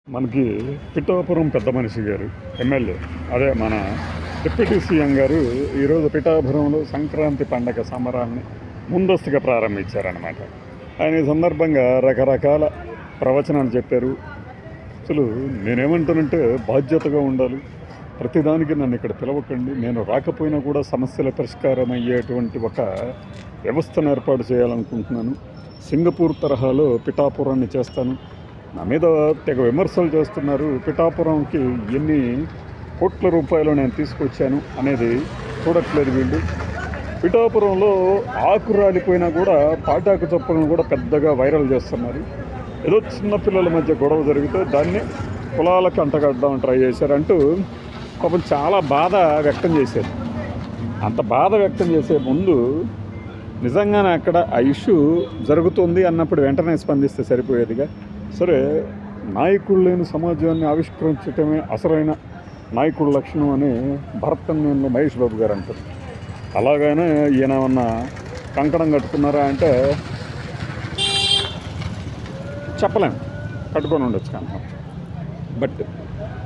మనకి పిఠాపురం పెద్ద మనిషి గారు ఎమ్మెల్యే అదే మన డిప్యూటీ సీఎం గారు ఈరోజు పిఠాపురంలో సంక్రాంతి పండగ సంబరాన్ని ముందస్తుగా ప్రారంభించారనమాట. ఆయన ఈ సందర్భంగా రకరకాల ప్రవచనాలు చెప్పారు. అసలు నేనేమంటానంటే బాధ్యతగా ఉండాలి, ప్రతిదానికి నన్ను ఇక్కడ పిలవకండి, నేను రాకపోయినా కూడా సమస్యల పరిష్కారం అయ్యేటువంటి ఒక వ్యవస్థను ఏర్పాటు చేయాలనుకుంటున్నాను, సింగపూర్ తరహాలో పిఠాపురాన్ని చేస్తాను. నా మీద తెగ విమర్శలు చేస్తున్నారు, పిఠాపురంకి ఎన్ని కోట్ల రూపాయలు నేను తీసుకొచ్చాను అనేది చూడట్లేదు వీళ్ళు. పిఠాపురంలో ఆకు రాలిపోయినా కూడా పాటాకు చప్పులను కూడా పెద్దగా వైరల్ చేస్తున్నారు. ఏదో చిన్నపిల్లల మధ్య గొడవ జరిగితే దాన్ని కులాలకు అంటగడ్డామని ట్రై చేశారంటూ పాపం చాలా బాధ వ్యక్తం చేశారు. అంత బాధ వ్యక్తం చేసే ముందు నిజంగానే అక్కడ ఆ ఇష్యూ జరుగుతుంది అన్నప్పుడు వెంటనే స్పందిస్తే సరిపోయేదిగా. సరే, నాయకుడు లేని సమాజాన్ని ఆవిష్కరించటమే అసలైన నాయకుడు లక్షణం అని భరతన్యంలో మహేష్ బాబు గారు అంటారు. అలాగైనా ఈయన ఏమన్నా కంకణం కట్టుకున్నారా అంటే చెప్పలేము, కట్టుకొని ఉండొచ్చు కంకణం. బట్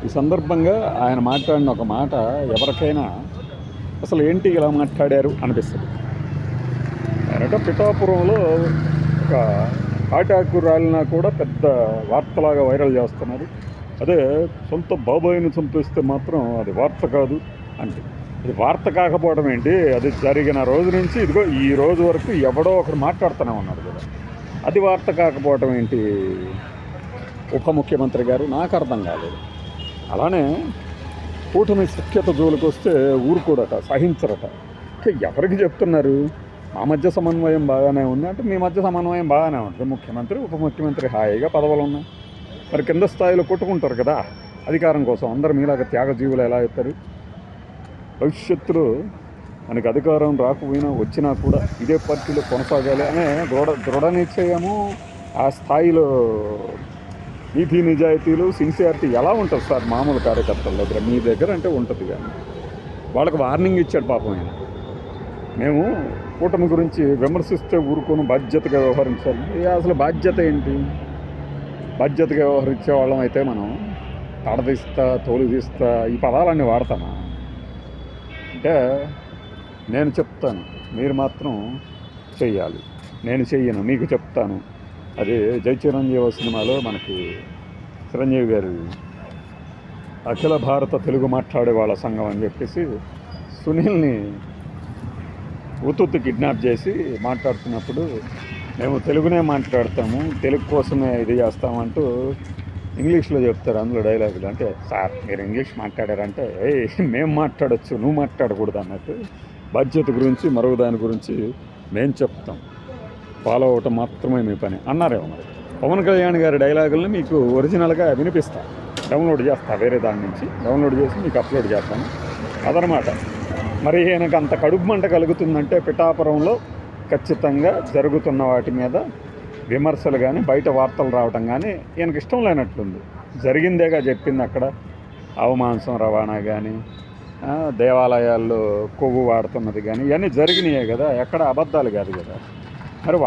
ఈ సందర్భంగా ఆయన మాట్లాడిన ఒక మాట ఎవరికైనా అసలు ఏంటి ఇలా మాట్లాడారు అనిపిస్తుంది. ఆయనట పిఠాపురంలో ఒక ఆటాకు రాలినా కూడా పెద్ద వార్తలాగా వైరల్ చేస్తున్నారు. అదే సొంత బాబాయిని చంపేస్తే మాత్రం అది వార్త కాదు అంటే, అది వార్త కాకపోవడం ఏంటి, అది జరిగిన రోజు నుంచి ఇదిగో ఈ రోజు వరకు ఎవడో ఒకరు మాట్లాడుతూనే ఉన్నాడు కదా, అది వార్త కాకపోవడం ఏంటి ఉప ముఖ్యమంత్రి గారు? నాకు అర్థం కాలేదు. అలానే కూటమి సఖ్యత జోలికి వస్తే ఊరుకోడట, సహించరట. ఎవరికి చెప్తున్నారు? మా మధ్య సమన్వయం బాగానే ఉంది అంటే మీ మధ్య సమన్వయం బాగానే ఉంటుంది, ముఖ్యమంత్రి ఉప ముఖ్యమంత్రి హాయిగా పదవులు ఉన్నాయి. మరి కింద స్థాయిలో కొట్టుకుంటారు కదా అధికారం కోసం. అందరు మీలాగా త్యాగజీవులు ఎలా అవుతారు? భవిష్యత్తులో మనకి అధికారం రాకపోయినా వచ్చినా కూడా ఇదే పార్టీలో కొనసాగాలి అనే దృఢ నిశ్చయము, ఆ స్థాయిలో నీతి నిజాయితీలు సిన్సియారిటీ ఎలా ఉంటుంది సార్ మామూలు కార్యకర్తల దగ్గర? మీ దగ్గర అంటే ఉంటుంది, కానీ వాళ్ళకి వార్నింగ్ ఇచ్చాడు పాపం ఆయన. మేము కూటమి గురించి విమర్శిస్తే ఊరుకొని బాధ్యతగా వ్యవహరించాలి. అసలు బాధ్యత ఏంటి? బాధ్యతగా వ్యవహరించే వాళ్ళం అయితే మనం తడదీస్తా, తోలు తీస్తా ఈ పదాలన్నీ వాడతామా? అంటే నేను చెప్తాను, మీరు మాత్రం చెయ్యాలి, నేను చెయ్యను మీకు చెప్తాను. అది జై చిరంజీవి సినిమాలో మనకి చిరంజీవి గారు అఖిల భారత తెలుగు మాట్లాడే వాళ్ళ సంఘం అని చెప్పేసి సునీల్ని ఉత్తుత్తి కిడ్నాప్ చేసి మాట్లాడుతున్నప్పుడు మేము తెలుగునే మాట్లాడతాము, తెలుగు కోసమే ఇది చేస్తామంటూ ఇంగ్లీష్లో చెప్తారు అందులో డైలాగులు. అంటే సార్ మీరు ఇంగ్లీష్ మాట్లాడారంటే మేము మాట్లాడచ్చు, నువ్వు మాట్లాడకూడదు అన్నట్టు. బాధ్యత గురించి మరొక దాని గురించి మేము చెప్తాం, ఫాలో అవటం మాత్రమే మీ పని అన్నారేమో. మరి పవన్ కళ్యాణ్ గారి డైలాగుల్ని మీకు ఒరిజినల్గా వినిపిస్తా, డౌన్లోడ్ చేస్తా, వేరే దాని నుంచి డౌన్లోడ్ చేసి మీకు అప్లోడ్ చేస్తాను. అదనమాట. మరి ఈయనకు అంత కడుపు మంట కలుగుతుందంటే పిఠాపురంలో ఖచ్చితంగా జరుగుతున్న వాటి మీద విమర్శలు కానీ బయట వార్తలు రావటం కానీ ఈయనకి ఇష్టం లేనట్లుంది. జరిగిందేగా చెప్పింది అక్కడ, అవమాంసం రవాణా కానీ దేవాలయాల్లో కొవ్వు వాడుతున్నది కానీ ఇవన్నీ జరిగినాయే కదా, ఎక్కడ అబద్ధాలు కాదు కదా. మరి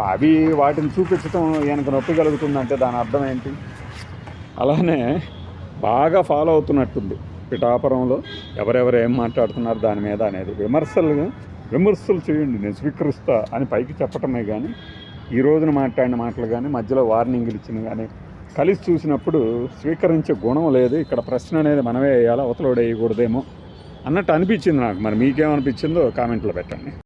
వాటిని చూపించడం ఈయనకు నొప్పి కలుగుతుందంటే దాని అర్థం ఏంటి? అలానే బాగా ఫాలో అవుతున్నట్టుంది పిఠాపురంలో ఎవరెవరు ఏం మాట్లాడుతున్నారు దాని మీద అనేది. విమర్శలు చేయండి, నేను స్వీకరిస్తా అని పైకి చెప్పటమే కానీ ఈ రోజున మాట్లాడిన మాటలు కానీ మధ్యలో వార్నింగ్లు ఇచ్చిన కానీ కలిసి చూసినప్పుడు స్వీకరించే గుణం లేదు. ఇక్కడ ప్రశ్న అనేది మనమే వేయాలి, అవతలోడు వేయకూడదేమో అన్నట్టు అనిపించింది నాకు. మరి మీకేమనిపించిందో కామెంట్లో పెట్టండి.